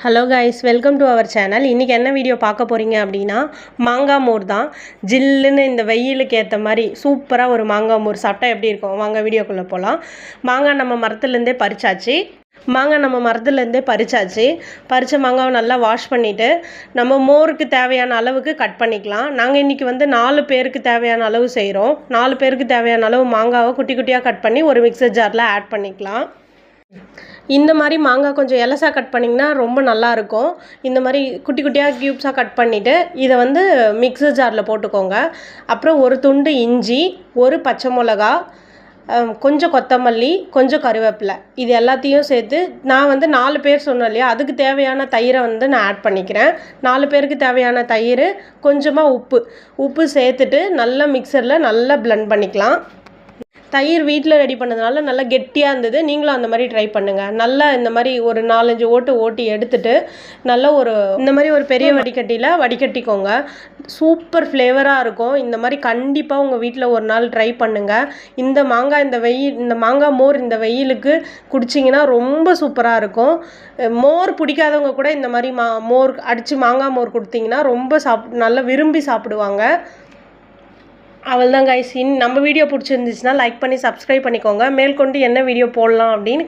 Hello guys, welcome to our channel. இன்றைக்கி என்ன video பார்க்க போகிறீங்க அப்படின்னா, மாங்காய் மோர் தான். ஜில்லுன்னு இந்த வெயிலுக்கு ஏற்ற மாதிரி சூப்பராக ஒரு மாங்காய் மோர் சாப்பிட்டா எப்படி இருக்கும், வாங்க வீடியோக்குள்ளே போகலாம். மாங்காய் நம்ம மரத்துலேருந்தே பறிச்சாச்சு. பறித்த மாங்காவை நல்லா வாஷ் பண்ணிவிட்டு நம்ம மோருக்கு தேவையான அளவுக்கு கட் பண்ணிக்கலாம். நாங்கள் இன்றைக்கி 4 பேருக்கு தேவையான அளவு செய்கிறோம். 4 பேருக்கு தேவையான அளவு மாங்காவை குட்டி குட்டியாக கட் பண்ணி ஒரு மிக்சர் ஜாரில் ஆட் பண்ணிக்கலாம். இந்த மாதிரி மாங்காய் கொஞ்சம் எலசாக கட் பண்ணிங்கன்னா ரொம்ப நல்லாயிருக்கும். இந்த மாதிரி குட்டி குட்டியாக க்யூப்ஸாக கட் பண்ணிவிட்டு இதை மிக்சர் ஜாரில் போட்டுக்கோங்க. அப்புறம் ஒரு துண்டு இஞ்சி, ஒரு பச்சை மிளகா, கொஞ்சம் கொத்தமல்லி, கொஞ்சம் கருவேப்பிலை, இது எல்லாத்தையும் சேர்த்து நான் 4 பேர் சொன்னேன் இல்லையா, அதுக்கு தேவையான தயிரை நான் ஆட் பண்ணிக்கிறேன். 4 பேருக்கு தேவையான தயிர், கொஞ்சமாக உப்பு சேர்த்துட்டு நல்லா மிக்சரில் நல்லா பிளெண்ட் பண்ணிக்கலாம். தயிர் வீட்டில் ரெடி பண்ணதுனால நல்லா கெட்டியாக இருந்தது. நீங்களும் அந்த மாதிரி ட்ரை பண்ணுங்கள். நல்லா இந்த மாதிரி ஒரு 4-5 ஓட்டி எடுத்துட்டு நல்லா இந்த மாதிரி ஒரு பெரிய வடிகட்டியில் வடிகட்டிக்கோங்க. சூப்பர் ஃப்ளேவராக இருக்கும். இந்த மாதிரி கண்டிப்பாக உங்கள் வீட்டில் ஒரு நாள் ட்ரை பண்ணுங்கள். இந்த மாங்காய் மோர் இந்த வெயிலுக்கு குடிச்சிங்கன்னா ரொம்ப சூப்பராக இருக்கும். மோர் பிடிக்காதவங்க கூட இந்த மாதிரி மோர் அடித்து மாங்காய் மோர் கொடுத்தீங்கன்னா ரொம்ப நல்லா விரும்பி சாப்பிடுவாங்க. அவள்தான் கைஸ். நம்ம வீடியோ பிடிச்சிருந்துச்சுன்னா லைக் பண்ணி சப்ஸ்கிரைப் பண்ணிக்கோங்க. மேற்கொண்டு என்ன வீடியோ போடலாம் அப்படின்னு